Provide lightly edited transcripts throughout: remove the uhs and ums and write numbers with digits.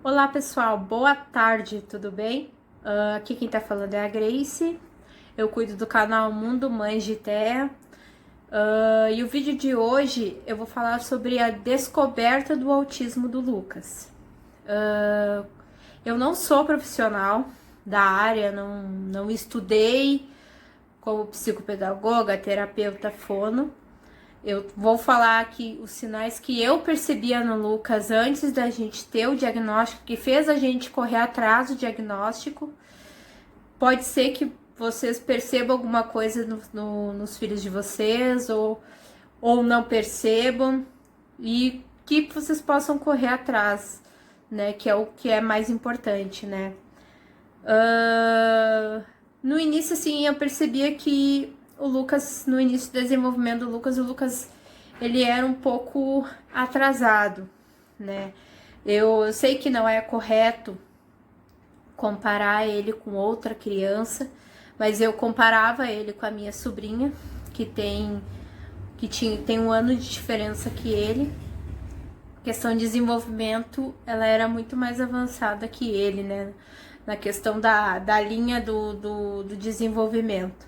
Olá pessoal, boa tarde, tudo bem? Aqui quem tá falando é a Grace, eu cuido do canal Mundo Mães de Terra. E o vídeo de hoje eu vou falar sobre a descoberta do autismo do Lucas. Eu não sou profissional da área, não estudei como psicopedagoga, terapeuta fono. Eu vou falar aqui os sinais que eu percebia no Lucas antes da gente ter o diagnóstico, que fez a gente correr atrás do diagnóstico. Pode ser que vocês percebam alguma coisa nos filhos de vocês ou não percebam e que vocês possam correr atrás, né? Que é o que é mais importante, né? No início, assim, eu percebia que o Lucas, no início do desenvolvimento do Lucas, o Lucas, ele era um pouco atrasado, né? Eu sei que não é correto comparar ele com outra criança, mas eu comparava ele com a minha sobrinha, que tem um ano de diferença que ele. A questão de desenvolvimento, ela era muito mais avançada que ele, né? Na questão da linha do desenvolvimento.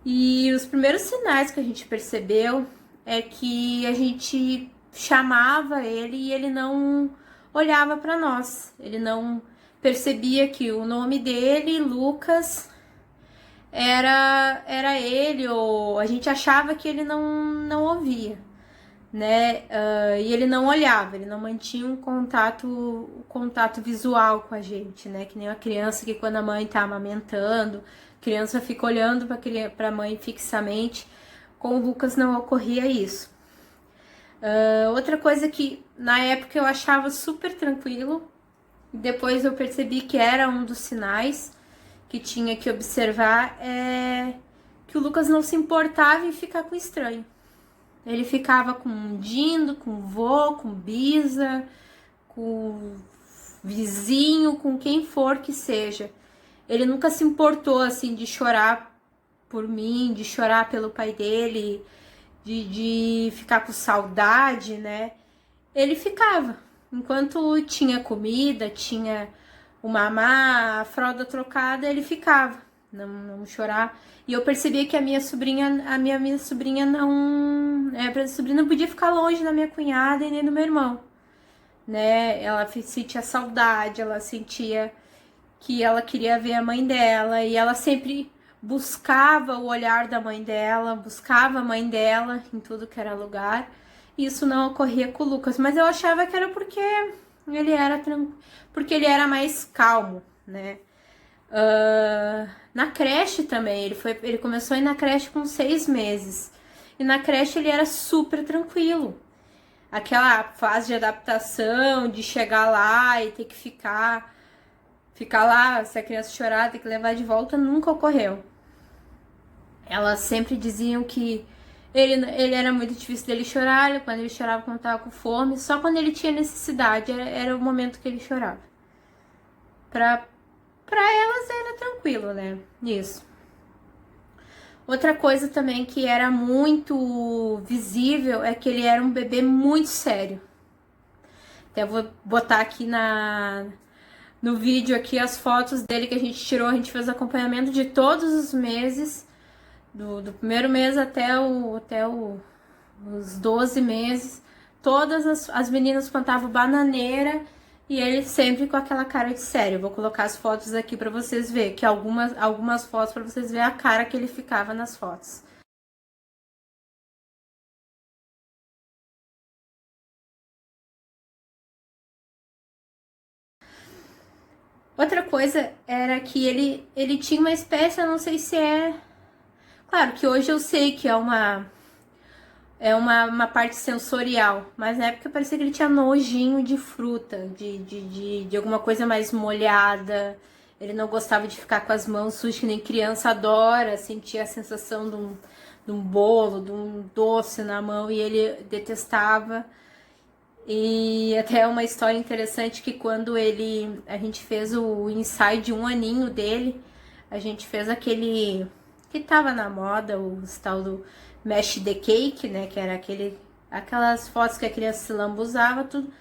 E os primeiros sinais que a gente percebeu é que a gente chamava ele e ele não olhava para nós. Ele não percebia que o nome dele, Lucas, era ele, ou a gente achava que ele não ouvia, né? E ele não olhava, ele não mantinha um contato visual com a gente, né? Que nem uma criança que quando a mãe tá amamentando, a criança fica olhando para a mãe fixamente. Com o Lucas não ocorria isso. Outra coisa que na época eu achava super tranquilo, depois eu percebi que era um dos sinais que tinha que observar, é que o Lucas não se importava em ficar com estranho. Ele ficava com um dindo, com vô, com bisa, com vizinho, com quem for que seja. Ele nunca se importou, assim, de chorar por mim, de chorar pelo pai dele, de ficar com saudade, né? Ele ficava. Enquanto tinha comida, tinha o mamá, a fralda trocada, ele ficava. Não chorar. E eu percebia que a minha sobrinha não. A sobrinha não podia ficar longe da minha cunhada e nem do meu irmão, né? Ela sentia saudade, ela sentia que ela queria ver a mãe dela e ela sempre buscava o olhar da mãe dela, buscava a mãe dela em tudo que era lugar. Isso não ocorria com o Lucas, mas eu achava que era porque porque ele era mais calmo, né? Na creche também, ele começou a ir na creche com 6 meses. E na creche ele era super tranquilo. Aquela fase de adaptação, de chegar lá e ter que ficar lá, se a criança chorar, ter que levar de volta, nunca ocorreu. Elas sempre diziam que ele era muito difícil dele chorar, quando ele chorava quando estava com fome, só quando ele tinha necessidade, era o momento que ele chorava. Pra elas era tranquilo, né? Isso. Outra coisa também que era muito visível é que ele era um bebê muito sério. Até vou botar aqui no vídeo aqui as fotos dele que a gente tirou. A gente fez acompanhamento de todos os meses, do primeiro mês até os 12 meses. Todas as meninas plantavam bananeira e ele sempre com aquela cara de sério. Eu vou colocar as fotos aqui pra vocês verem, que algumas fotos pra vocês verem a cara que ele ficava nas fotos. Outra coisa era que ele tinha uma espécie, eu não sei se é... Claro que hoje eu sei que é uma parte sensorial, mas na época parecia que ele tinha nojinho de fruta, de alguma coisa mais molhada. Ele não gostava de ficar com as mãos sujas, que nem criança adora sentir a sensação de um bolo, de um doce na mão, e ele detestava. E até uma história interessante que quando a gente fez o ensaio de 1 aninho dele, a gente fez aquele que tava na moda, o tal do Mesh the Cake, né, que era aquelas fotos que a criança se lambuzava, tudo.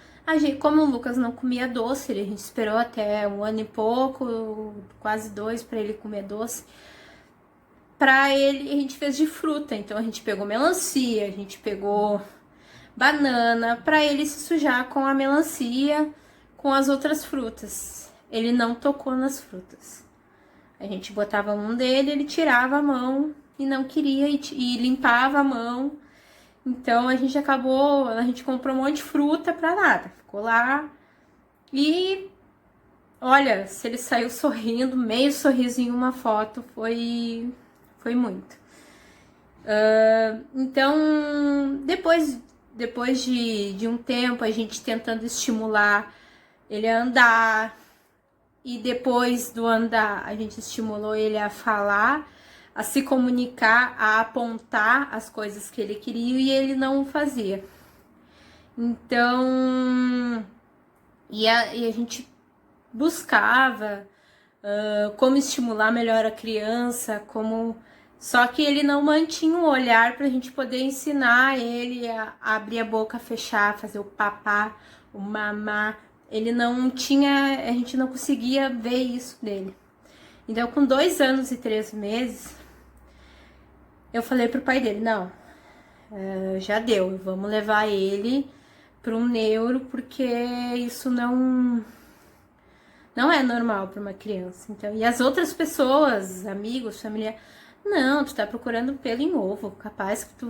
Como o Lucas não comia doce, a gente esperou até 1 ano e pouco, quase 2, para ele comer doce. Pra ele, a gente fez de fruta, então a gente pegou melancia, a gente pegou banana, pra ele se sujar com a melancia, com as outras frutas. Ele não tocou nas frutas. A gente botava um dele, ele tirava a mão e não queria e limpava a mão. Então a gente comprou um monte de fruta pra nada. Ficou lá e olha, se ele saiu sorrindo, meio sorriso em uma foto, foi muito. Então, depois de um tempo, a gente tentando estimular ele a andar, e depois do andar, a gente estimulou ele a falar, a se comunicar, a apontar as coisas que ele queria e ele não fazia. Então, e a gente buscava como estimular melhor a criança, só que ele não mantinha um olhar para a gente poder ensinar ele a abrir a boca, fechar, fazer o papá, o mamá. Ele não tinha, a gente não conseguia ver isso dele. Então, com 2 anos e 3 meses, eu falei pro pai dele, não, já deu, vamos levar ele para um neuro, porque isso não é normal para uma criança. Então, e as outras pessoas, amigos, familiares, não, tu tá procurando pelo em ovo, capaz que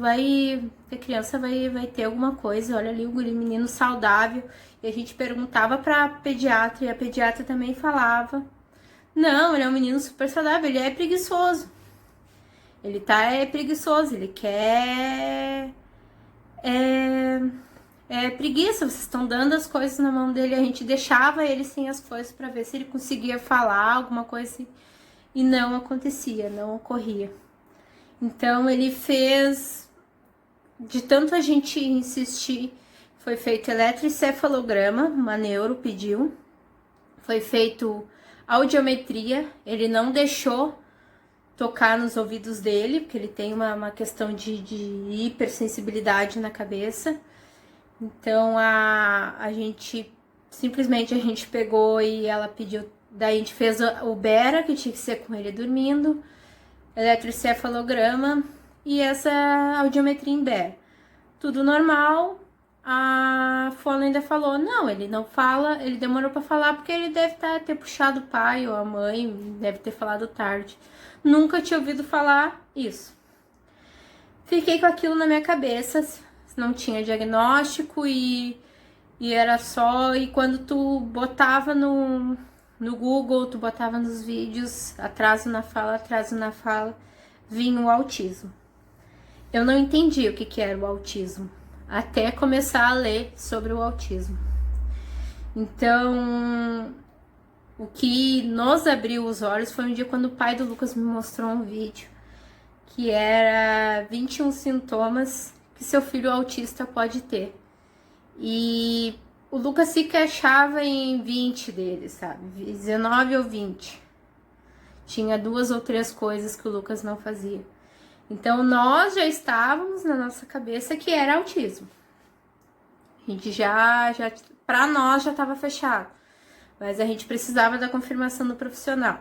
a criança vai ter alguma coisa, olha ali o menino saudável. E a gente perguntava pra pediatra, e a pediatra também falava, não, ele é um menino super saudável, ele é preguiçoso. Ele é preguiçoso, ele quer... preguiça, vocês estão dando as coisas na mão dele, a gente deixava ele sem as coisas para ver se ele conseguia falar alguma coisa e não acontecia, não ocorria. Então ele fez, de tanto a gente insistir, foi feito eletroencefalograma, uma neuro pediu, foi feito audiometria, ele não deixou tocar nos ouvidos dele, porque ele tem uma questão de hipersensibilidade na cabeça. Então a gente simplesmente pegou e ela pediu, daí a gente fez o Bera, que tinha que ser com ele dormindo, eletroencefalograma e essa audiometria em Bera. Tudo normal. A fono ainda falou, não, ele não fala, ele demorou pra falar porque ele deve ter puxado o pai ou a mãe, deve ter falado tarde. Nunca tinha ouvido falar isso. Fiquei com aquilo na minha cabeça, não tinha diagnóstico e era só... E quando tu botava no Google, tu botava nos vídeos, atraso na fala, vinha o autismo. Eu não entendi o que era o autismo, até começar a ler sobre o autismo. Então, o que nos abriu os olhos foi um dia quando o pai do Lucas me mostrou um vídeo que era 21 sintomas que seu filho autista pode ter. E o Lucas se encaixava em 20 deles, sabe? 19 ou 20. Tinha 2 ou 3 coisas que o Lucas não fazia. Então, nós já estávamos na nossa cabeça que era autismo. A gente para nós já estava fechado. Mas a gente precisava da confirmação do profissional.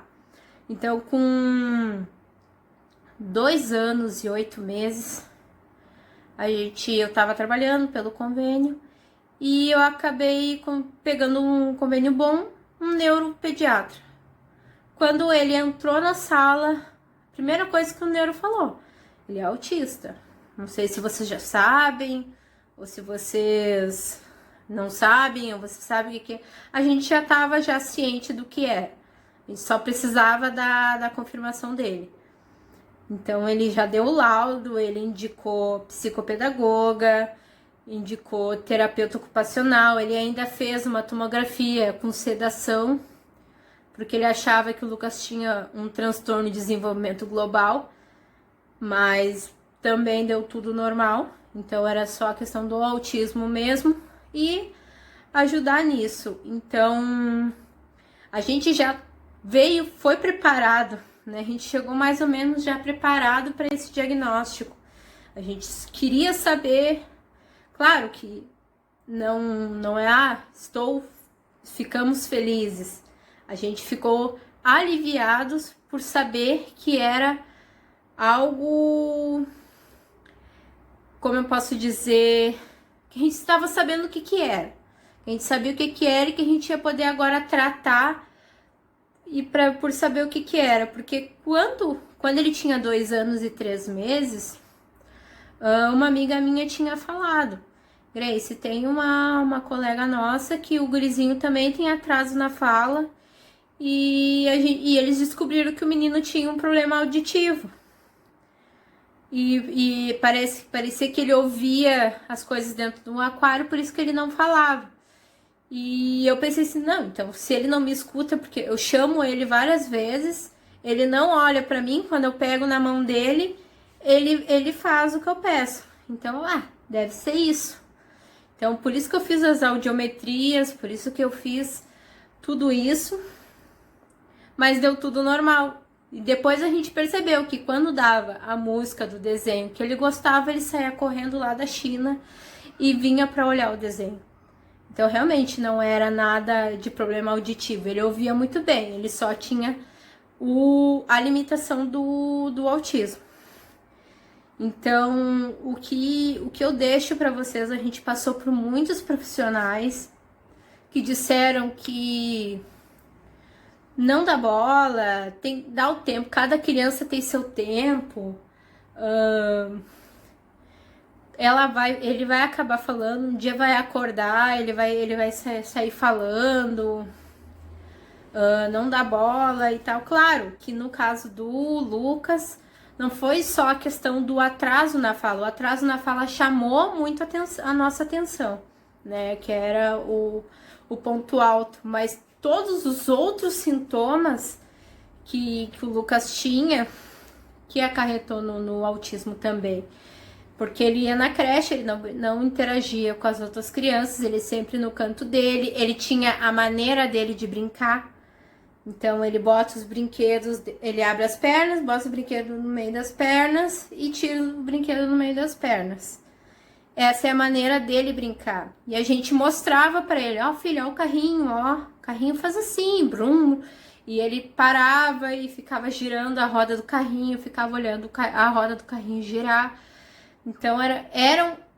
Então, com 2 anos e 8 meses, eu estava trabalhando pelo convênio e eu acabei pegando um convênio bom, um neuropediatra. Quando ele entrou na sala, a primeira coisa que o neuro falou, ele é autista. Não sei se vocês já sabem, ou se vocês não sabem, ou vocês sabem o que é. A gente já estava ciente do que é. A gente só precisava da confirmação dele. Então, ele já deu o laudo, ele indicou psicopedagoga, indicou terapeuta ocupacional, ele ainda fez uma tomografia com sedação, porque ele achava que o Lucas tinha um transtorno de desenvolvimento global, mas também deu tudo normal, então era só a questão do autismo mesmo, e ajudar nisso. Então, a gente já foi preparado, né? A gente chegou mais ou menos já preparado para esse diagnóstico. A gente queria saber, claro que não é, ficamos felizes. A gente ficou aliviados por saber que era algo, como eu posso dizer, que a gente estava sabendo o que era. A gente sabia o que era e que a gente ia poder agora tratar e por saber o que era. Porque quando ele tinha 2 anos e 3 meses, uma amiga minha tinha falado: Grace, tem uma colega nossa que o gurizinho também tem atraso na fala e eles descobriram que o menino tinha um problema auditivo. E parecia que ele ouvia as coisas dentro de um aquário, por isso que ele não falava. E eu pensei assim, não, então se ele não me escuta, porque eu chamo ele várias vezes, ele não olha pra mim, quando eu pego na mão dele, ele faz o que eu peço. Então, deve ser isso. Então, por isso que eu fiz as audiometrias, por isso que eu fiz tudo isso, mas deu tudo normal. E depois a gente percebeu que quando dava a música do desenho que ele gostava, ele saía correndo lá da China e vinha para olhar o desenho. Então, realmente não era nada de problema auditivo. Ele ouvia muito bem, ele só tinha a limitação do autismo. Então, o que eu deixo para vocês, a gente passou por muitos profissionais que disseram que não dá bola, dá o tempo, cada criança tem seu tempo. Ele vai acabar falando, um dia vai acordar, ele vai sair falando, não dá bola e tal. Claro que no caso do Lucas, não foi só a questão do atraso na fala. O atraso na fala chamou muito a nossa atenção, né? Que era o ponto alto. Mas todos os outros sintomas que o Lucas tinha, que acarretou no autismo também. Porque ele ia na creche, ele não interagia com as outras crianças, ele sempre no canto dele, ele tinha a maneira dele de brincar. Então, ele bota os brinquedos, ele abre as pernas, bota o brinquedo no meio das pernas e tira o brinquedo no meio das pernas. Essa é a maneira dele brincar. E a gente mostrava para ele, filho, o carrinho faz assim, brum. E ele parava e ficava girando a roda do carrinho, ficava olhando a roda do carrinho girar. Então,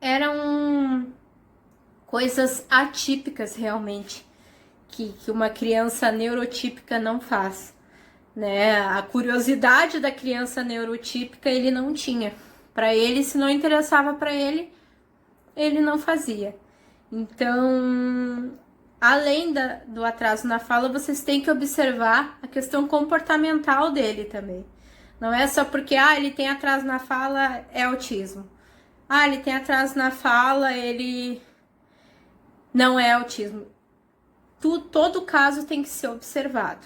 eram coisas atípicas realmente, que uma criança neurotípica não faz, né? A curiosidade da criança neurotípica ele não tinha. Para ele, se não interessava para ele, ele não fazia. Então, além do atraso na fala, vocês têm que observar a questão comportamental dele também. Não é só porque, ele tem atraso na fala, é autismo. Ele tem atraso na fala, ele não é autismo. Todo caso tem que ser observado.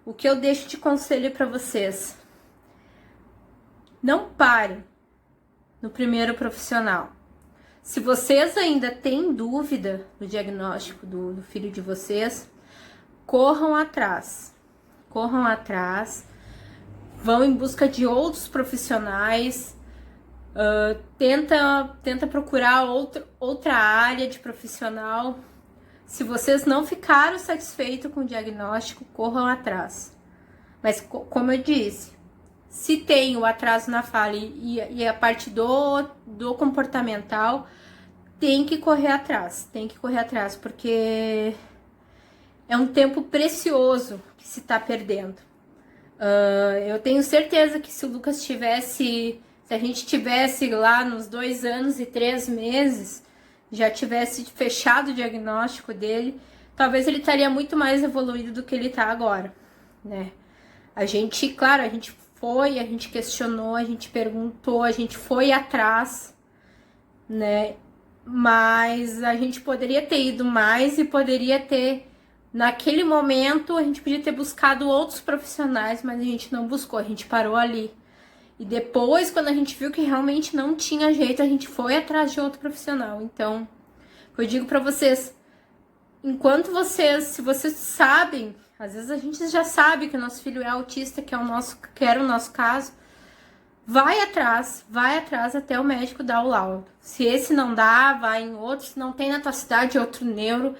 O que eu deixo de conselho para vocês: não parem no primeiro profissional. Se vocês ainda têm dúvida do diagnóstico do filho de vocês, corram atrás, vão em busca de outros profissionais. Tenta procurar outra área de profissional. Se vocês não ficaram satisfeitos com o diagnóstico, corram atrás. Mas, como eu disse, se tem o atraso na fala e a parte do comportamental, tem que correr atrás, porque é um tempo precioso que se está perdendo. Eu tenho certeza que se o Lucas se a gente tivesse lá nos 2 anos e 3 meses, já tivesse fechado o diagnóstico dele, talvez ele estaria muito mais evoluído do que ele está agora, né? A gente questionou, a gente perguntou, a gente foi atrás, né? Mas a gente poderia ter ido mais e poderia ter, naquele momento, a gente podia ter buscado outros profissionais, mas a gente não buscou, a gente parou ali. E depois, quando a gente viu que realmente não tinha jeito, a gente foi atrás de outro profissional. Então, eu digo pra vocês, se vocês sabem, às vezes a gente já sabe que o nosso filho é autista, que era o nosso caso, vai atrás até o médico dar o laudo. Se esse não dá, vai em outro. Se não tem na tua cidade, outro neuro,